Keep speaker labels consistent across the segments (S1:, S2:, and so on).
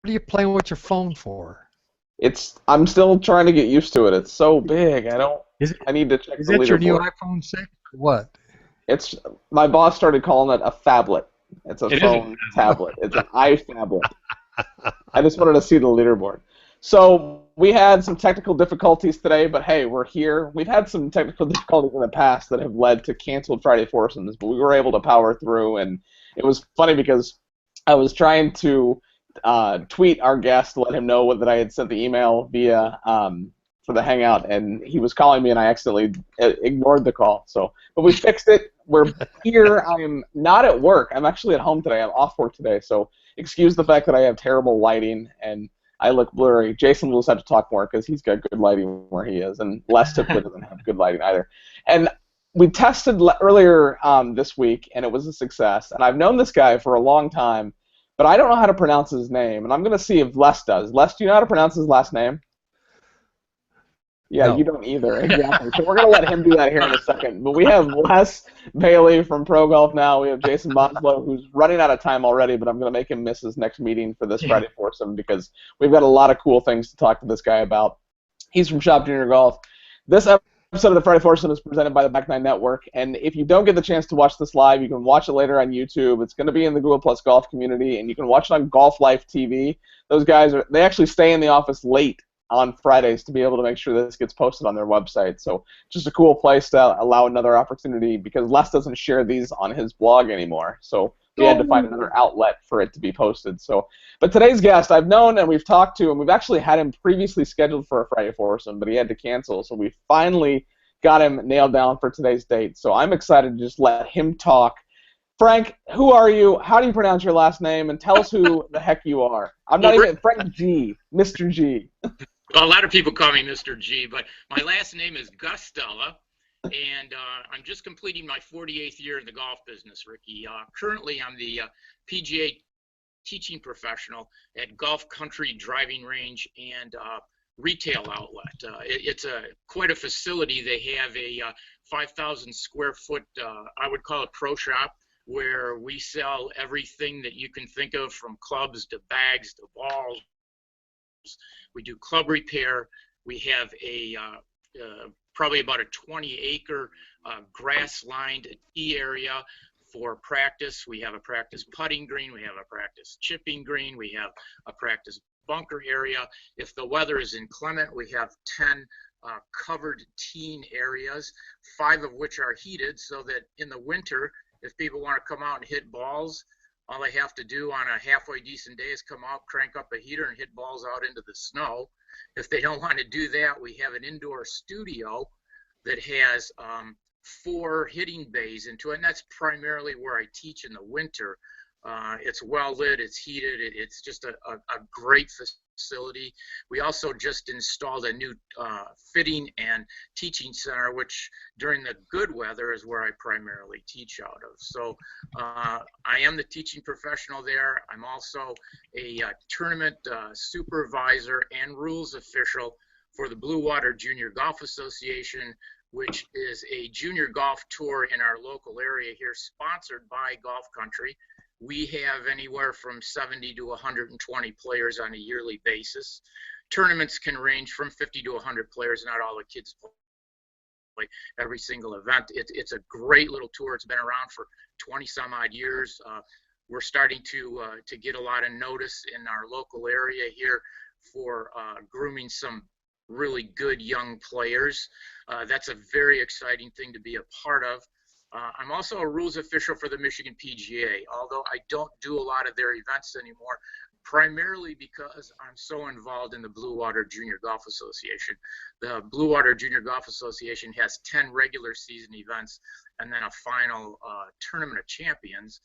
S1: are you playing with your phone for?
S2: I'm still trying to get used to it. It's so big.
S1: Is it
S2: I need to check
S1: is
S2: the
S1: it your new
S2: leaderboard.
S1: iPhone 6 or what?
S2: It's my boss started calling it a phablet. It's a
S3: It is a
S2: phone tablet. It's an iPhablet. I just wanted to see the leaderboard. So we had some technical difficulties today, but hey, we're here. We've had some technical difficulties in the past that have led to canceled Friday Foursomes, but we were able to power through, and it was funny because I was trying to tweet our guest to let him know that I had sent the email via for the Hangout, and he was calling me, and I accidentally ignored the call. So, but we fixed it. We're here. I am not at work. I'm actually at home today. I'm off work today, so excuse the fact that I have terrible lighting and I look blurry. Jason will just have to talk more because he's got good lighting where he is, and Les typically doesn't have good lighting either. And we tested earlier this week, and it was a success. And I've known this guy for a long time, but I don't know how to pronounce his name. And I'm going to see if Les does. Les, do you know how to pronounce his last name? Yeah,
S1: No.
S2: you don't either. Exactly. So we're going to let him do that here in a second. But we have Les Bailey from Pro Golf Now. We have Jason Bonslow, who's running out of time already, but I'm going to make him miss his next meeting for this Friday Foursome because we've got a lot of cool things to talk to this guy about. He's from Shop Junior Golf. This episode of the Friday Foursome is presented by the Back9 Network, and if you don't get the chance to watch this live, you can watch it later on YouTube. It's going to be in the Google Plus Golf community, and you can watch it on Golf Life TV. Those guys they actually stay in the office late on Fridays to be able to make sure this gets posted on their website. So just a cool place to allow another opportunity because Les doesn't share these on his blog anymore. So we had to find another outlet for it to be posted. So, but today's guest I've known and we've talked to, and we've actually had him previously scheduled for a Friday Foursome, but he had to cancel. So we finally got him nailed down for today's date. So I'm excited to just let him talk. Frank, who are you? How do you pronounce your last name? And tell us who the heck you are. I'm not even Frank G, Mr. G.
S3: Well, a lot of people call me Mr. G, but my last name is Guastella, and I'm just completing my 48th year in the golf business, Ricky. Currently, I'm the PGA teaching professional at Golf Country Driving Range and retail outlet. It's quite a facility. They have a 5,000 square foot, I would call it pro shop, where we sell everything that you can think of from clubs to bags to balls. We do club repair. We have a probably about a 20-acre grass-lined tee area for practice. We have a practice putting green. We have a practice chipping green. We have a practice bunker area. If the weather is inclement, we have 10 covered teeing areas, 5 of which are heated, so that in the winter, if people want to come out and hit balls, all they have to do on a halfway decent day is come out, crank up a heater, and hit balls out into the snow. If they don't want to do that, we have an indoor studio that has 4 hitting bays into it, and that's primarily where I teach in the winter. It's well lit, it's heated, it's just a great facility. We also just installed a new fitting and teaching center, which during the good weather is where I primarily teach out of. So I am the teaching professional there. I'm also a tournament supervisor and rules official for the Blue Water Junior Golf Association, which is a junior golf tour in our local area here, sponsored by Golf Country. We have anywhere from 70 to 120 players on a yearly basis. Tournaments can range from 50 to 100 players. Not all the kids play every single event. It's a great little tour. It's been around for 20 some odd years. We're starting to get a lot of notice in our local area here for grooming some really good young players. That's a very exciting thing to be a part of. I'm also a rules official for the Michigan PGA, although I don't do a lot of their events anymore, primarily because I'm so involved in the Blue Water Junior Golf Association. The Blue Water Junior Golf Association has 10 regular season events and then a final Tournament of Champions.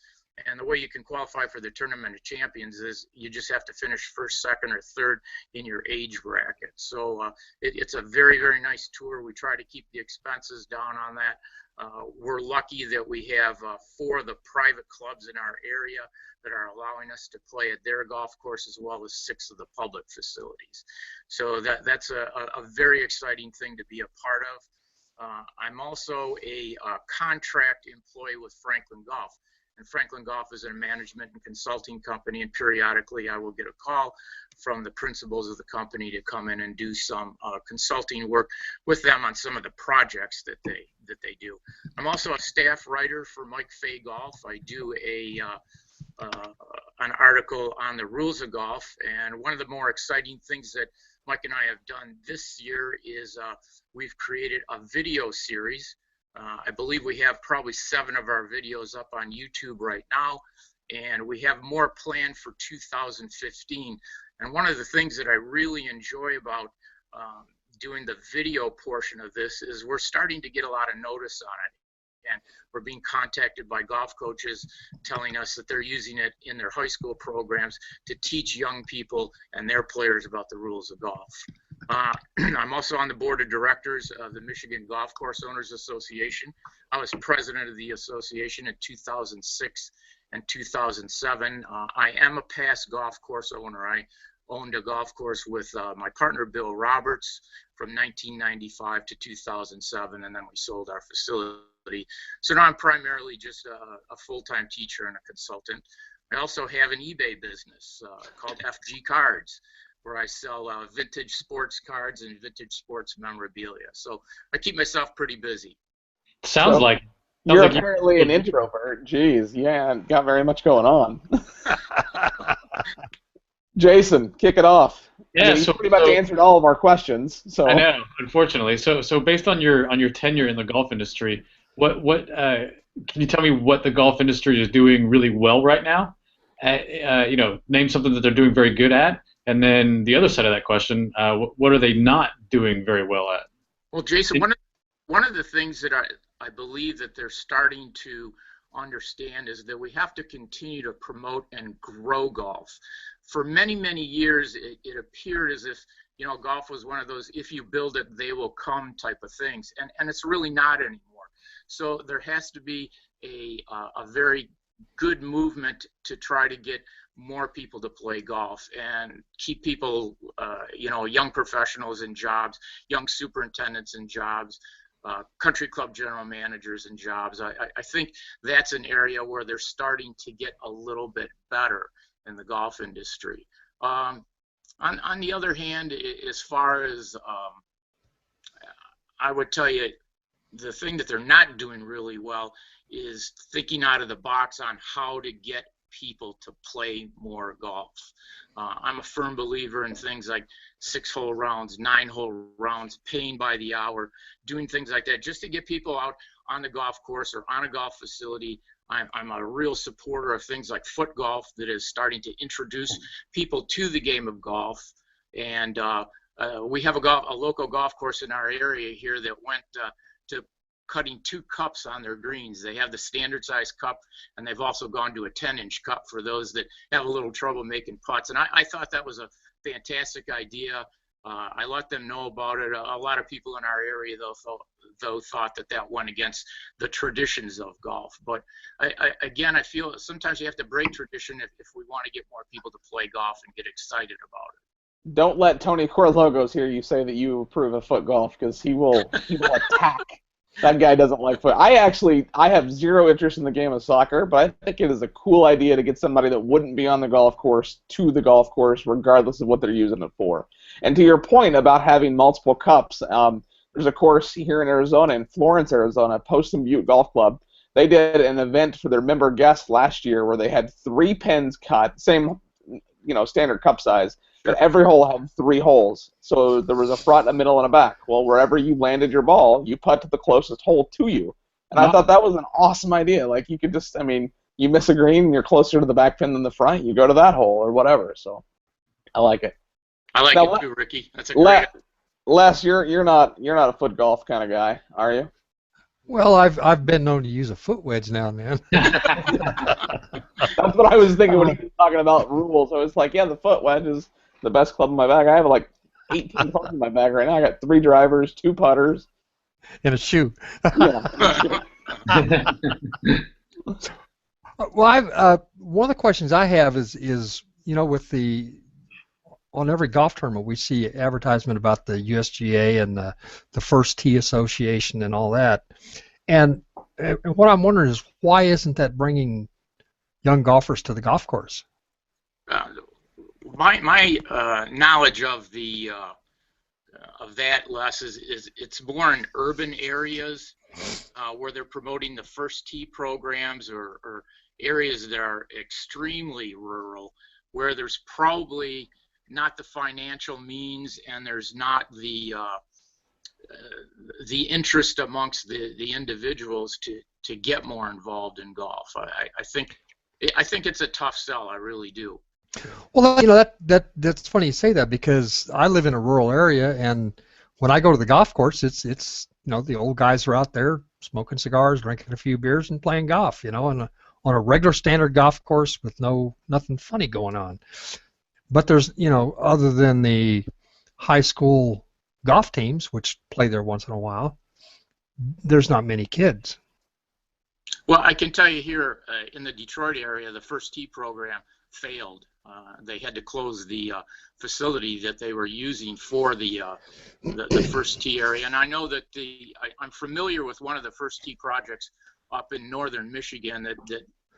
S3: And the way you can qualify for the Tournament of Champions is you just have to finish first, second, or third in your age bracket. So it's a very, very nice tour. We try to keep the expenses down on that. We're lucky that we have 4 of the private clubs in our area that are allowing us to play at their golf course, as well as 6 of the public facilities. So that's a very exciting thing to be a part of. I'm also a contract employee with Franklin Golf. and Franklin Golf is a management and consulting company, and periodically I will get a call from the principals of the company to come in and do some consulting work with them on some of the projects that they do. I'm also a staff writer for Mike Fay Golf. I do an article on the rules of golf, and one of the more exciting things that Mike and I have done this year is we've created a video series. I believe we have probably 7 of our videos up on YouTube right now, and we have more planned for 2015. And one of the things that I really enjoy about doing the video portion of this is we're starting to get a lot of notice on it. And we're being contacted by golf coaches telling us that they're using it in their high school programs to teach young people and their players about the rules of golf. I'm also on the board of directors of the Michigan Golf Course Owners Association. I was president of the association in 2006 and 2007. I am a past golf course owner. I owned a golf course with my partner Bill Roberts from 1995 to 2007, and then we sold our facility. So now I'm primarily just a full-time teacher and a consultant. I also have an eBay business called FG Cards, where I sell vintage sports cards and vintage sports memorabilia. So I keep myself pretty busy.
S4: Sounds like
S2: you're apparently an introvert. Jeez, yeah, got very much going on. Jason, kick it off.
S4: Yeah,
S2: I mean,
S4: so
S2: you pretty much answered all of our questions. So
S4: I know, unfortunately. So based on your tenure in the golf industry, what can you tell me what the golf industry is doing really well right now? Name something that they're doing very good at, and then the other side of that question, what are they not doing very well at?
S3: Well, Jason, one of the things that I believe that they're starting to understand is that we have to continue to promote and grow golf. For many, many years, it appeared as if golf was one of those if you build it, they will come type of things, and it's really not anymore. So there has to be a very good movement to try to get more people to play golf and keep people, young professionals in jobs, young superintendents in jobs, country club general managers in jobs. I think that's an area where they're starting to get a little bit better in the golf industry. On the other hand, as far as I would tell you, the thing that they're not doing really well is thinking out of the box on how to get people to play more golf. I'm a firm believer in things like 6-hole rounds, 9-hole rounds, paying by the hour, doing things like that just to get people out on the golf course or on a golf facility. I'm a real supporter of things like foot golf that is starting to introduce people to the game of golf. And we have a local golf course in our area here that went to cutting 2 cups on their greens. They have the standard size cup, and they've also gone to a 10-inch cup for those that have a little trouble making putts. And I thought that was a fantastic idea. I let them know about it. A lot of people in our area, though thought that went against the traditions of golf. But I feel sometimes you have to break tradition if we want to get more people to play golf and get excited about it.
S2: Don't let Tony Corlogos hear you say that you approve of foot golf, because he will attack. That guy doesn't like foot. I have zero interest in the game of soccer, but I think it is a cool idea to get somebody that wouldn't be on the golf course to the golf course, regardless of what they're using it for. And to your point about having multiple cups, there's a course here in Arizona, in Florence, Arizona, Poston Butte Golf Club. They did an event for their member guests last year where they had 3 pins cut, same, standard cup size. But every hole had 3 holes. So there was a front, a middle, and a back. Well, wherever you landed your ball, you putt to the closest hole to you. And I thought that was an awesome idea. Like, you could just, you miss a green and you're closer to the back pin than the front, you go to that hole or whatever. So I like it.
S3: I like it too, Ricky. That's a great.
S2: Les, you're not a foot golf kind of guy, are you?
S1: Well, I've been known to use a foot wedge now and then.
S2: That's what I was thinking when he was talking about rules. I was like, yeah, the foot wedge is the best club in my bag. I have like 18 clubs in my bag right now. I got 3 drivers, 2 putters,
S1: and a shoe.
S2: Yeah.
S1: Well, one of the questions I have is with on every golf tournament we see advertisement about the USGA and the First Tee Association and all that, and what I'm wondering is why isn't that bringing young golfers to the golf course?
S3: My knowledge of that, Les, is it's more in urban areas where they're promoting the first tee programs, or areas that are extremely rural, where there's probably not the financial means and there's not the interest amongst the individuals to get more involved in golf. I think it's a tough sell. I really do.
S1: Well, that's funny you say that, because I live in a rural area, and when I go to the golf course, it's the old guys are out there smoking cigars, drinking a few beers, and playing golf. On a regular standard golf course with nothing funny going on. But there's other than the high school golf teams, which play there once in a while, there's not many kids.
S3: Well, I can tell you here in the Detroit area, the first tee program failed. They had to close the facility that they were using for the first tee area. And I know that I'm familiar with one of the first tee projects up in northern Michigan that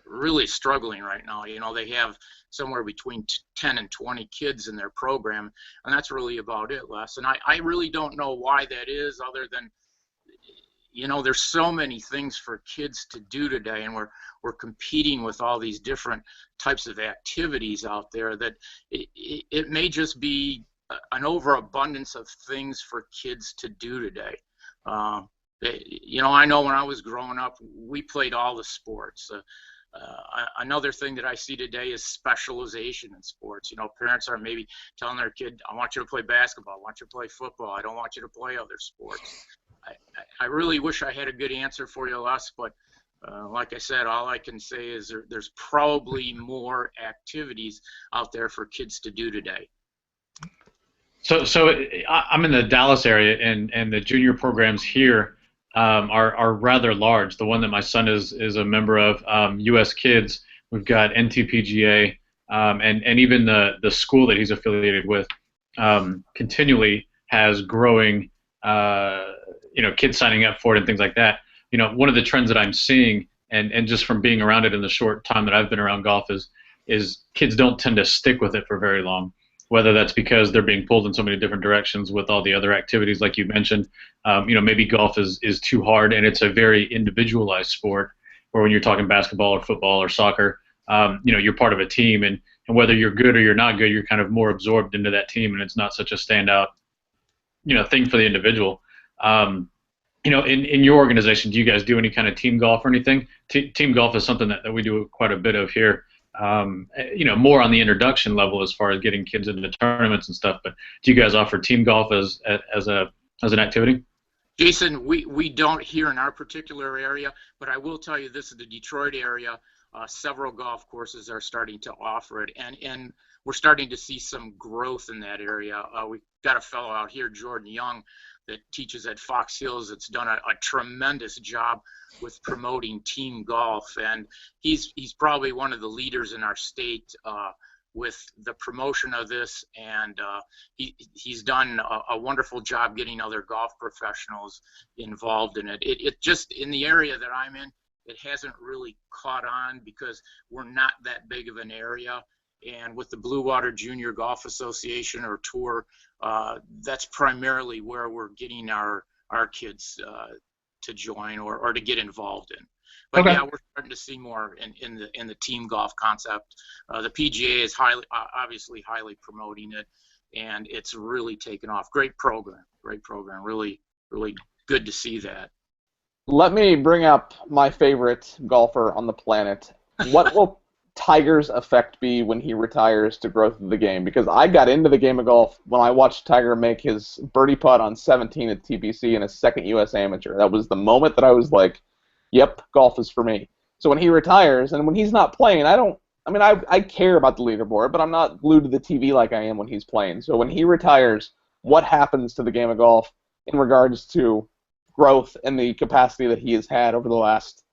S3: really struggling right now. They have somewhere between 10 and 20 kids in their program, and that's really about it, Les. And I really don't know why that is, other than there's so many things for kids to do today, and we're competing with all these different types of activities out there, that it may just be an overabundance of things for kids to do today. I know when I was growing up, we played all the sports. Another thing that I see today is specialization in sports. Parents are maybe telling their kid, I want you to play basketball, I want you to play football, I don't want you to play other sports. I really wish I had a good answer for you, Les, but like I said, all I can say is there's probably more activities out there for kids to do today.
S4: So I'm in the Dallas area, and the junior programs here are rather large. The one that my son is a member of, U.S. Kids, we've got NTPGA, and even the school that he's affiliated with continually has growing kids signing up for it and things like that. One of the trends that I'm seeing, and just from being around it in the short time that I've been around golf, is kids don't tend to stick with it for very long. Whether that's because they're being pulled in so many different directions with all the other activities, like you mentioned, maybe golf is too hard, and it's a very individualized sport. Where when you're talking basketball or football or soccer, you're part of a team, and whether you're good or you're not good, you're kind of more absorbed into that team, and it's not such a standout thing for the individual. In your organization, do you guys do any kind of team golf or anything? Team golf is something that we do quite a bit of here. More on the introduction level as far as getting kids into tournaments and stuff. But do you guys offer team golf as an activity?
S3: Jason, we don't here in our particular area, but I will tell you this: in the Detroit area, several golf courses are starting to offer it, and we're starting to see some growth in that area. We've got a fellow out here, Jordan Young, that teaches at Fox Hills, that's done a tremendous job with promoting team golf, and he's probably one of the leaders in our state with the promotion of this, and he's done a wonderful job getting other golf professionals involved in it. It just, in the area that I'm in, it hasn't really caught on because we're not that big of an area. And with the Blue Water Junior Golf Association or Tour, that's primarily where we're getting our kids to join or to get involved in. But okay. Yeah, we're starting to see more in the team golf concept. The PGA is obviously highly promoting it, and it's really taken off. Great program. Really, really good to see that.
S2: Let me bring up my favorite golfer on the planet. What will Tiger's effect be when he retires to growth of the game? Because I got into the game of golf when I watched Tiger make his birdie putt on 17 at TPC in his second U.S. Amateur. That was the moment that I was like, yep, golf is for me. So when he retires, and when he's not playing, I care about the leaderboard, but I'm not glued to the TV like I am when he's playing. So when he retires, what happens to the game of golf in regards to growth and the capacity that he has had over the last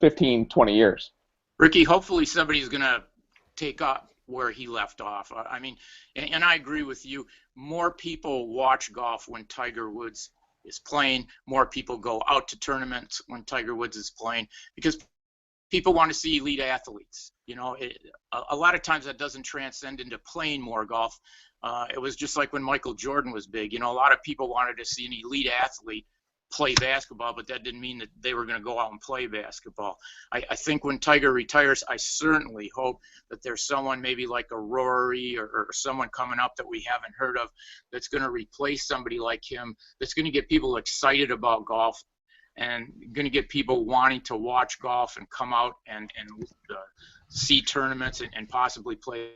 S2: 15, 20 years?
S3: Ricky, hopefully somebody's going to take up where he left off. I mean, and I agree with you. More people watch golf when Tiger Woods is playing. More people go out to tournaments when Tiger Woods is playing, because people want to see elite athletes. You know, a lot of times that doesn't transcend into playing more golf. It was just like when Michael Jordan was big. You know, a lot of people wanted to see an elite athlete play basketball, but that didn't mean that they were going to go out and play basketball. I think when Tiger retires, I certainly hope that there's someone maybe like a Rory or someone coming up that we haven't heard of that's going to replace somebody like him, that's going to get people excited about golf and going to get people wanting to watch golf and come out and see tournaments and possibly play.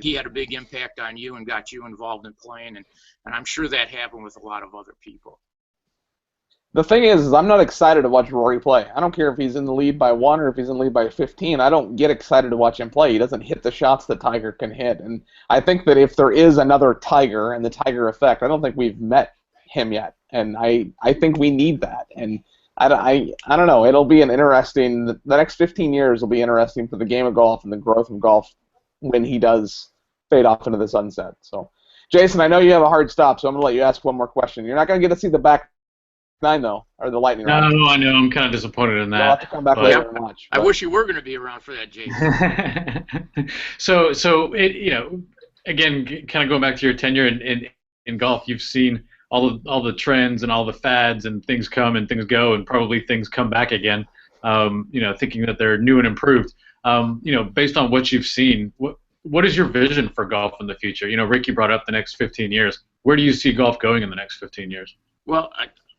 S3: He had a big impact on you and got you involved in playing, and I'm sure that happened with a lot of other people.
S2: The thing is I'm not excited to watch Rory play. I don't care if he's in the lead by 1 or if he's in the lead by 15. I don't get excited to watch him play. He doesn't hit the shots that Tiger can hit. And I think that if there is another Tiger and the Tiger effect, I don't think we've met him yet. And I think we need that. And I don't know. It'll be an interesting – the next 15 years will be interesting for the game of golf and the growth of golf when he does fade off into the sunset. So, Jason, I know you have a hard stop, so I'm going to let you ask one more question. You're not going to get to see the Back9 though, or the lightning round.
S4: No, I know. I'm kind of disappointed in that.
S2: You'll have to come back later and watch.
S3: I wish you were going to be around for that, Jason.
S4: So it, you know, again, kind of going back to your tenure in golf, you've seen all the trends and all the fads, and things come and things go, and probably things come back again. You know, thinking that they're new and improved. You know, based on what you've seen, what is your vision for golf in the future? You know, Ricky brought up the next 15 years. Where do you see golf going in the next 15 years?
S3: Well,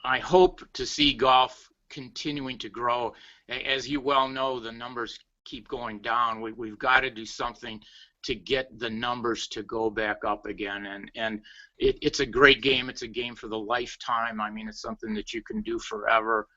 S3: I hope to see golf continuing to grow. As you well know, the numbers keep going down. We've got to do something to get the numbers to go back up again. And it's a great game. It's a game for the lifetime. I mean, it's something that you can do forever.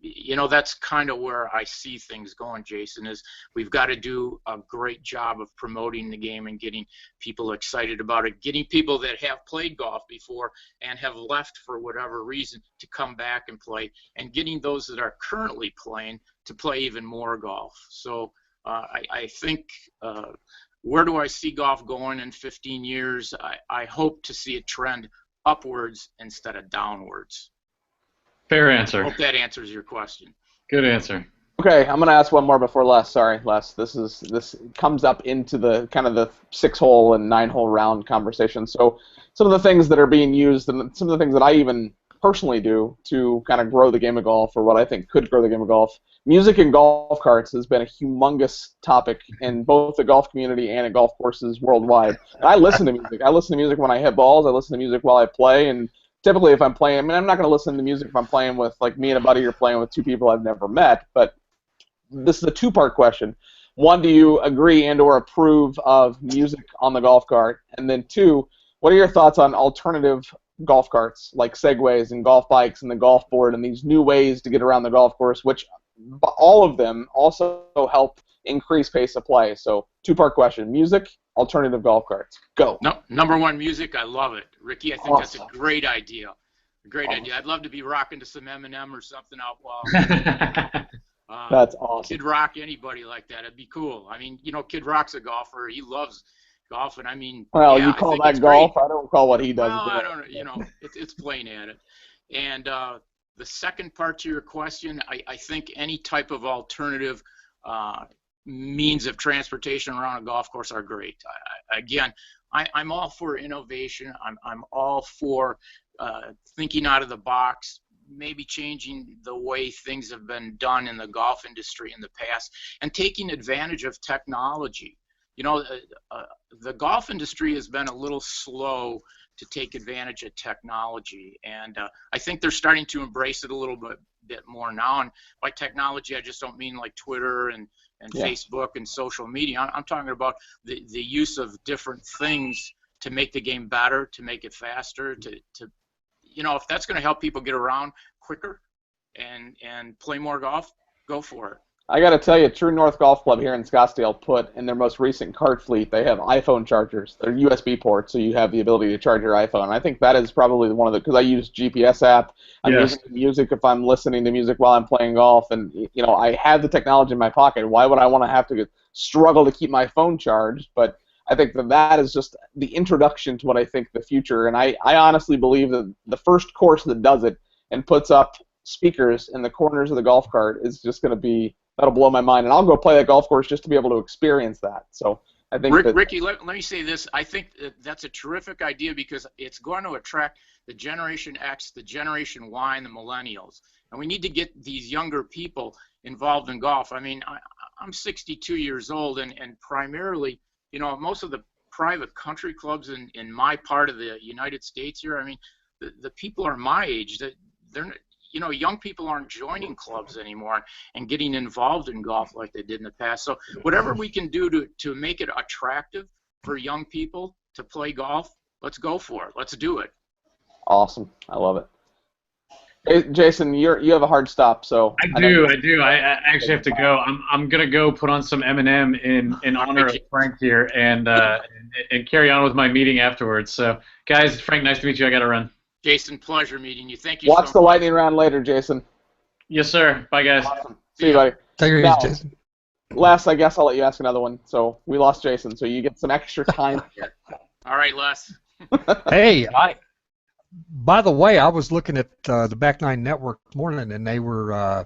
S3: You know, that's kind of where I see things going, Jason, is we've got to do a great job of promoting the game and getting people excited about it, getting people that have played golf before and have left for whatever reason to come back and play, and getting those that are currently playing to play even more golf. So I think, where do I see golf going in 15 years? I hope to see it trend upwards instead of downwards.
S4: Fair answer.
S3: I hope that answers your question.
S4: Good answer.
S2: Okay, I'm gonna ask one more before Les. Sorry, Les. This comes up into the kind of the 6-hole and 9-hole round conversation. So some of the things that are being used, and some of the things that I even personally do to kind of grow the game of golf, or what I think could grow the game of golf. Music in golf carts has been a humongous topic in both the golf community and at golf courses worldwide. And I listen to music. I listen to music when I hit balls. I listen to music while I play, and typically, if I'm playing, I mean, I'm not going to listen to music if I'm playing with, like, me and a buddy are playing with 2 people I've never met, but this is a 2-part question. 1, do you agree and or approve of music on the golf cart? And then 2, what are your thoughts on alternative golf carts, like Segways and golf bikes and the golf board and these new ways to get around the golf course, which all of them also help increase pace of play? So 2-part question, music, alternative golf carts. Go.
S3: No, number 1, music. I love it. Ricky, I think that's a great idea. A great idea. I'd love to be rocking to some Eminem or something out while
S2: that's awesome.
S3: Kid Rock, anybody like that. It'd be cool. I mean, you know, Kid Rock's a golfer. He loves golf, and I mean,
S2: well,
S3: yeah,
S2: you call that golf? Great. I don't call what he does.
S3: Well, I don't. You know, it's playing at it. And the second part to your question, I think any type of alternative means of transportation around a golf course are great. Again, I'm all for innovation. I'm all for thinking out of the box, maybe changing the way things have been done in the golf industry in the past, and taking advantage of technology. You know, the golf industry has been a little slow to take advantage of technology, and I think they're starting to embrace it a little bit more now. And by technology, I just don't mean like Twitter and Facebook and social media. I'm talking about the use of different things to make the game better, to make it faster, to you know, if that's going to help people get around quicker and play more golf, go for it.
S2: I got to tell you, True North Golf Club here in Scottsdale put in their most recent cart fleet, they have iPhone chargers. They're USB ports, so you have the ability to charge your iPhone. And I think that is probably one of the, because I use GPS app. I'm using music if I'm listening to music while I'm playing golf. And, you know, I have the technology in my pocket. Why would I want to have to struggle to keep my phone charged? But I think that is just the introduction to what I think the future. And I honestly believe that the first course that does it and puts up speakers in the corners of the golf cart is just going to be, that'll blow my mind. And I'll go play that golf course just to be able to experience that. So I think
S3: Ricky, let me say this. I think that's a terrific idea because it's going to attract the Generation X, the Generation Y, and the millennials. And we need to get these younger people involved in golf. I mean, I'm 62 years old, and primarily, you know, most of the private country clubs in my part of the United States here, I mean, the people are my age. They're, you know, young people aren't joining clubs anymore and getting involved in golf like they did in the past. So whatever we can do to make it attractive for young people to play golf, let's go for it. Let's do it.
S2: Awesome. I love it. Hey, Jason, you have a hard stop, so
S4: I do. I actually have to go. I'm gonna go put on some M&M in honor of Frank here, and carry on with my meeting afterwards. So, guys, Frank, nice to meet you. I gotta run.
S3: Jason, pleasure meeting you. Thank you.
S2: Watch the lightning round later, Jason.
S4: Yes, sir. Bye, guys.
S2: Awesome. See you, buddy.
S1: Take it
S2: Now,
S1: easy, Jason.
S2: Les, I guess I'll let you ask another one. So we lost Jason, so you get some extra time here.
S3: All right, Les.
S1: Hey, by the way, I was looking at the Back9 Network this morning, and they were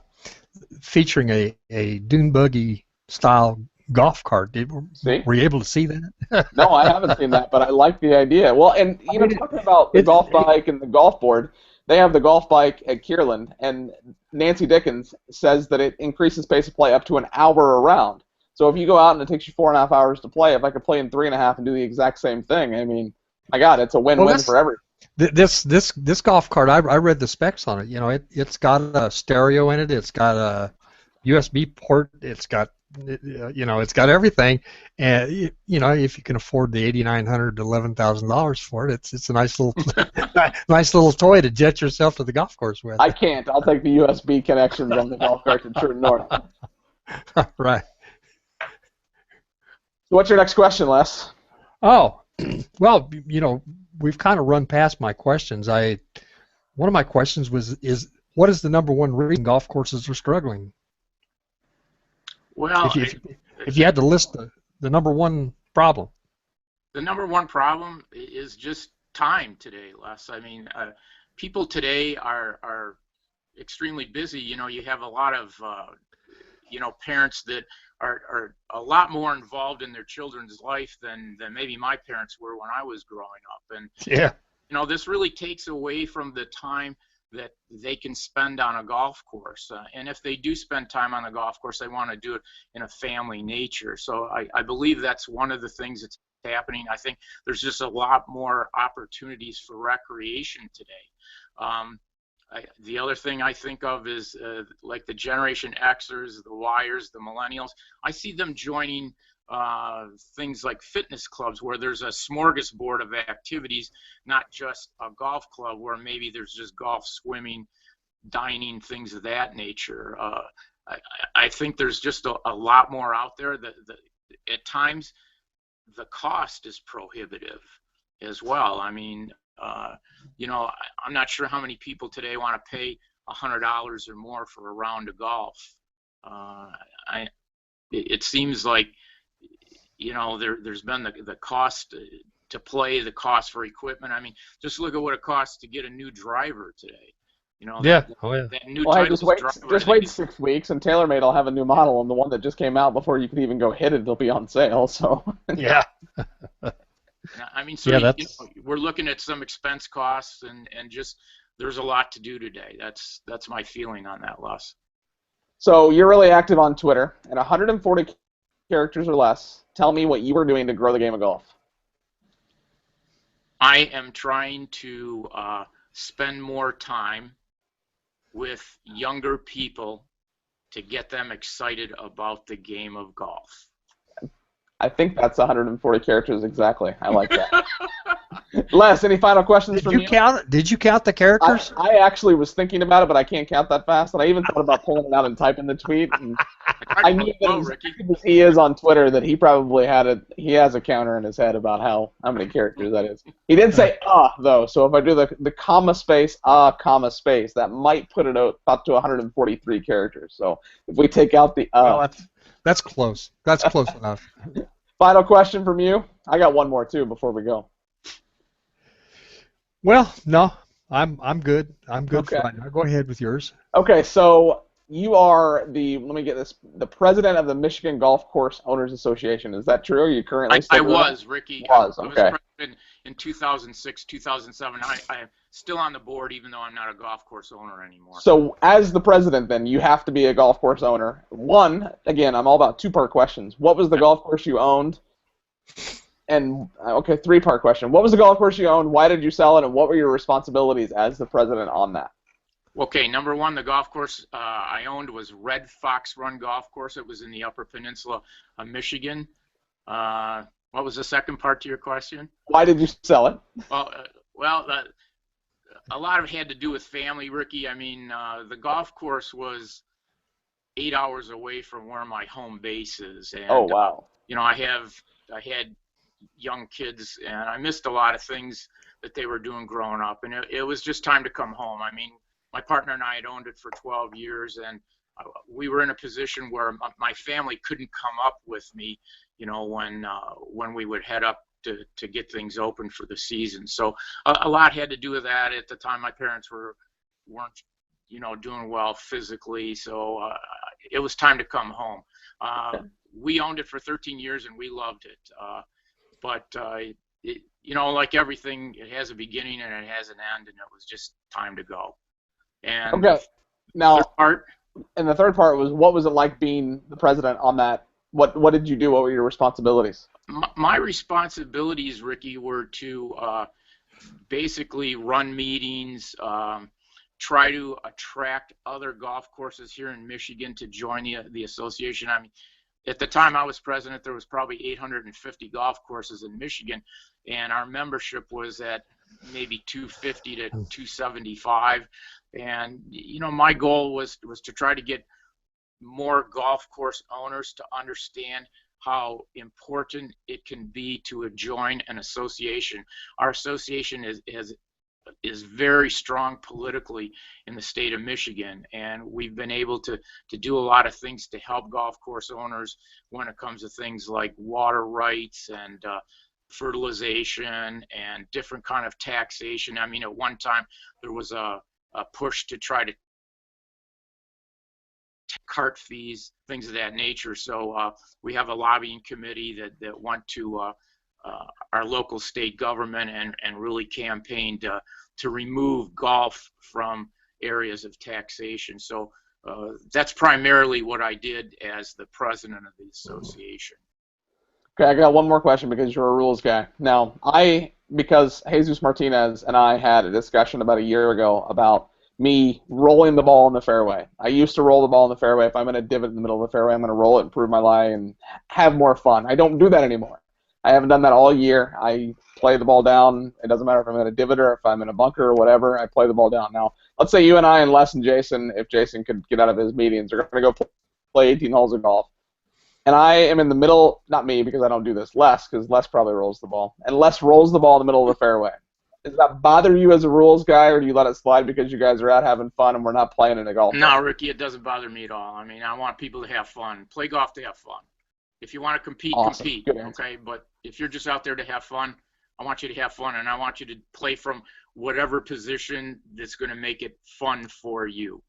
S1: featuring a dune buggy style golf cart. Were you able to see that?
S2: No, I haven't seen that, but I like the idea. Well, and you know, talking about the golf bike and the golf board, they have the golf bike at Kierland, and Nancy Dickens says that it increases pace of play up to an hour a round. So if you go out and it takes you 4.5 hours to play, if I could play in 3.5 and do the exact same thing, I mean, my God, it's a win-win for everyone.
S1: This golf cart, I read the specs on it. You know, it's got a stereo in it. It's got a USB port. It's got it's got everything. And you know, if you can afford the $8,900 to $11,000 for it, it's a nice little nice little toy to jet yourself to the golf course with.
S2: I can't. I'll take the USB connections on the golf cart to True North.
S1: Right.
S2: So what's your next question, Les?
S1: Oh, well, you know, we've kind of run past my questions. One of my questions is what is the number one reason golf courses are struggling?
S3: Well,
S1: if you had to list the number one problem.
S3: The number one problem is just time today, Les. I mean, people today are extremely busy. You know, you have a lot of parents that are a lot more involved in their children's life than maybe my parents were when I was growing up. And
S1: yeah,
S3: you know, this really takes away from the time that they can spend on a golf course. And if they do spend time on the golf course, they want to do it in a family nature. So I believe that's one of the things that's happening. I think there's just a lot more opportunities for recreation today. The other thing I think of is like the Generation Xers, the Yers, the Millennials. I see them joining things like fitness clubs where there's a smorgasbord of activities, not just a golf club where maybe there's just golf, swimming, dining, things of that nature. I think there's just a lot more out there. At times, the cost is prohibitive as well. I mean, you know, I'm not sure how many people today want to pay $100 or more for a round of golf. It seems like, you know, there's been the cost to play, the cost for equipment. I mean, just look at what it costs to get a new driver today. You know,
S1: yeah.
S3: That new
S2: well, hey,
S3: Titleist driver.
S2: just wait 6 weeks, and TaylorMade will have a new model, and the one that just came out before you could even go hit it, it'll be on sale. So
S1: yeah.
S3: I mean, so
S1: yeah,
S3: we're looking at some expense costs, and just there's a lot to do today. That's my feeling on that, Les.
S2: So you're really active on Twitter, and 140 characters or less. Tell me what you were doing to grow the game of golf.
S3: I am trying to spend more time with younger people to get them excited about the game of golf.
S2: I think that's 140 characters exactly. I like that. Les, any final questions from you?
S1: Did you count the characters?
S2: I actually was thinking about it, but I can't count that fast. And I even thought about pulling it out and typing the tweet. And I knew that as he is on Twitter that he probably he has a counter in his head about how many characters that is. He did say though, so if I do the comma space, comma space, that might put it up to 143 characters. So if we take out the
S1: well, that's close. That's close enough.
S2: Final question from you. I got one more too before we go.
S1: Well, no, I'm good. I'm good
S2: Okay.
S1: for right now. Go ahead with yours.
S2: Okay, so you are let me get this, the president of the Michigan Golf Course Owners Association. Is that true? Are you currently still
S3: I
S2: doing that?
S3: was, Ricky.
S2: Was,
S3: I was
S2: okay.
S3: president in 2006, 2007. I'm still on the board, even though I'm not a golf course owner anymore.
S2: So as the president, then, you have to be a golf course owner. One, again, I'm all about two-part questions. What was the golf course you owned? And, okay, three-part question. What was the golf course you owned? Why did you sell it? And what were your responsibilities as the president on that?
S3: Okay, number one, the golf course I owned was Red Fox Run Golf Course. It was in the Upper Peninsula of Michigan. What was the second part to your question?
S2: Why did you sell it?
S3: Well, a lot of it had to do with family, Ricky. I mean, the golf course was 8 hours away from where my home base is. And,
S2: oh, wow.
S3: You know, I had young kids, and I missed a lot of things that they were doing growing up. And it was just time to come home. I mean, my partner and I had owned it for 12 years, and we were in a position where my family couldn't come up with me, you know, when we would head up to get things open for the season. So a lot had to do with that. At the time, my parents weren't, you know, doing well physically, so it was time to come home. We owned it for 13 years, and we loved it. But you know, like everything, it has a beginning and it has an end, and it was just time to go. And
S2: okay. Now,
S3: the
S2: third part was, what was it like being the president on that? What did you do? What were your responsibilities?
S3: My responsibilities, Ricky, were to basically run meetings, try to attract other golf courses here in Michigan to join the association. I mean, at the time I was president, there was probably 850 golf courses in Michigan, and our membership was at maybe 250 to 275. And you know, my goal was to try to get more golf course owners to understand how important it can be to join an association. Our association is very strong politically in the state of Michigan, and we've been able to do a lot of things to help golf course owners when it comes to things like water rights and fertilization and different kind of taxation. I mean, at one time there was a push to try to cart fees, things of that nature. So we have a lobbying committee that went to our local state government and really campaigned to remove golf from areas of taxation. So that's primarily what I did as the president of the association.
S2: Okay, I got one more question because you're a rules guy. Now, because Jesus Martinez and I had a discussion about a year ago about me rolling the ball in the fairway. I used to roll the ball in the fairway. If I'm in a divot in the middle of the fairway, I'm going to roll it, improve my lie, and have more fun. I don't do that anymore. I haven't done that all year. I play the ball down. It doesn't matter if I'm in a divot or if I'm in a bunker or whatever. I play the ball down. Now, let's say you and I and Les and Jason, if Jason could get out of his meetings, are going to go play 18 holes of golf. And I am in the middle, not me because I don't do this, Les, because Les probably rolls the ball. And Les rolls the ball in the middle of the fairway. Does that bother you as a rules guy, or do you let it slide because you guys are out having fun and we're not playing in a golf?
S3: No, Ricky, it doesn't bother me at all. I mean, I want people to have fun. Play golf to have fun. If you want to compete,
S2: awesome.
S3: Compete, okay? But if you're just out there to have fun, I want you to have fun, and I want you to play from whatever position that's going to make it fun for you.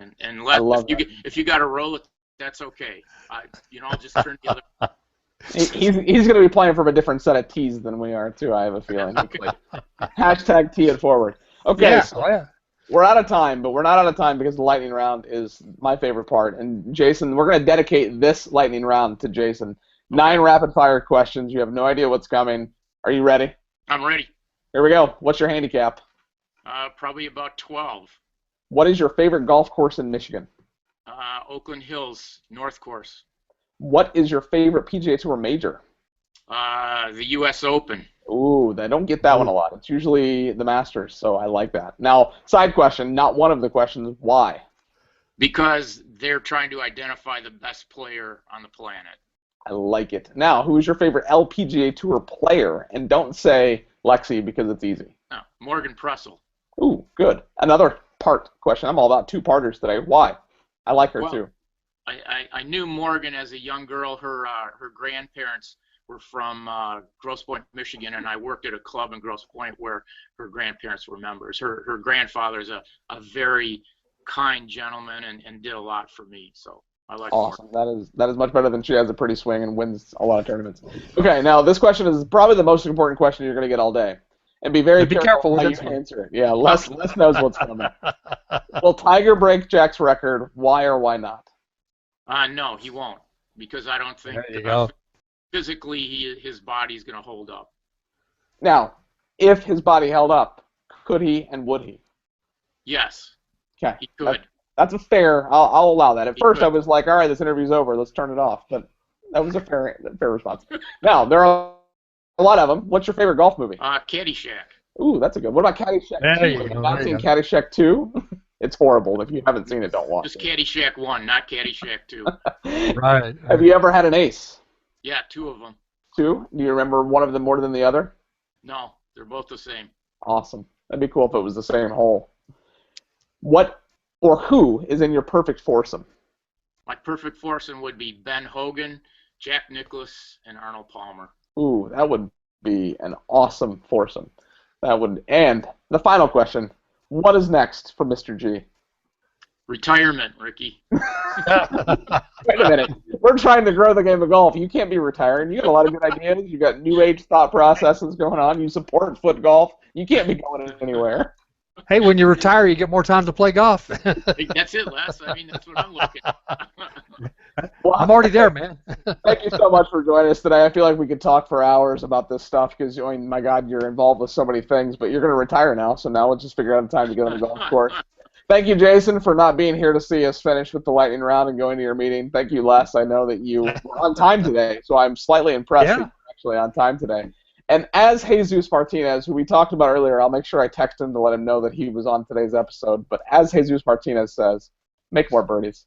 S3: And if you got to roll it, that's okay. I'll just turn the other.
S2: He's going to be playing from a different set of tees than we are too. I have a feeling. Hashtag tee it forward. Okay,
S1: yeah,
S2: so we're out of time, but we're not out of time because the lightning round is my favorite part. And Jason, we're going to dedicate this lightning round to Jason. 9 rapid-fire questions. You have no idea what's coming. Are you ready?
S3: I'm ready.
S2: Here we go. What's your handicap?
S3: Probably about 12.
S2: What is your favorite golf course in Michigan?
S3: Oakland Hills, North Course.
S2: What is your favorite PGA Tour major?
S3: The U.S. Open.
S2: Ooh, I don't get that one a lot. It's usually the Masters, so I like that. Now, side question, not one of the questions, why?
S3: Because they're trying to identify the best player on the planet.
S2: I like it. Now, who is your favorite LPGA Tour player? And don't say Lexi because it's easy.
S3: Morgan Pressel.
S2: Ooh, good. Another part question. I'm all about two-parters today. Why? I like her too.
S3: I knew Morgan as a young girl. Her grandparents were from Grosse Pointe, Michigan, and I worked at a club in Grosse Pointe where her grandparents were members. Her grandfather's a very kind gentleman and did a lot for me. So I like
S2: Awesome. That is much better than she has a pretty swing and wins a lot of tournaments. Okay, now this question is probably the most important question you're going to get all day. And be very careful how you answer it. Yeah, Les knows what's coming. Will Tiger break Jack's record? Why or why not?
S3: No, he won't, because I don't think physically his body's going to hold up.
S2: Now, if his body held up, could he and would he?
S3: Yes.
S2: Okay.
S3: He could.
S2: That's a fair. I'll allow that. At first, I was like, all right, this interview's over. Let's turn it off. But that was a fair response. Now, there are a lot of them. What's your favorite golf movie?
S3: Caddyshack.
S2: Ooh, that's a good. What about Caddyshack 2? Have you not seen Caddyshack 2? It's horrible. If you haven't seen it, don't watch
S3: it. Just
S2: it.
S3: Caddyshack 1, not Caddyshack 2.
S1: Right.
S2: Have you ever had an ace?
S3: Yeah, 2 of them.
S2: 2? Do you remember one of them more than the other?
S3: No, they're both the same.
S2: Awesome. That'd be cool if it was the same hole. What or who is in your perfect foursome?
S3: My perfect foursome would be Ben Hogan, Jack Nicklaus, and Arnold Palmer.
S2: Ooh, that would be an awesome foursome. That would. And the final question: what is next for Mr. G?
S3: Retirement, Ricky.
S2: Wait a minute. We're trying to grow the game of golf. You can't be retiring. You got a lot of good ideas. You got new age thought processes going on. You support foot golf. You can't be going anywhere.
S1: Hey, when you retire, you get more time to play golf.
S3: That's it, Les. I mean, that's what I'm looking at.
S2: Well,
S1: I'm already there, man.
S2: Thank you so much for joining us today. I feel like we could talk for hours about this stuff because, I mean, my God, you're involved with so many things, but you're going to retire now, so now let's just figure out a time to get on the golf course. Thank you, Jason, for not being here to see us finish with the lightning round and going to your meeting. Thank you, Les. I know that you were on time today, so I'm slightly impressed that you're actually on time today. And as Jesus Martinez, who we talked about earlier, I'll make sure I text him to let him know that he was on today's episode. But as Jesus Martinez says, make more birdies.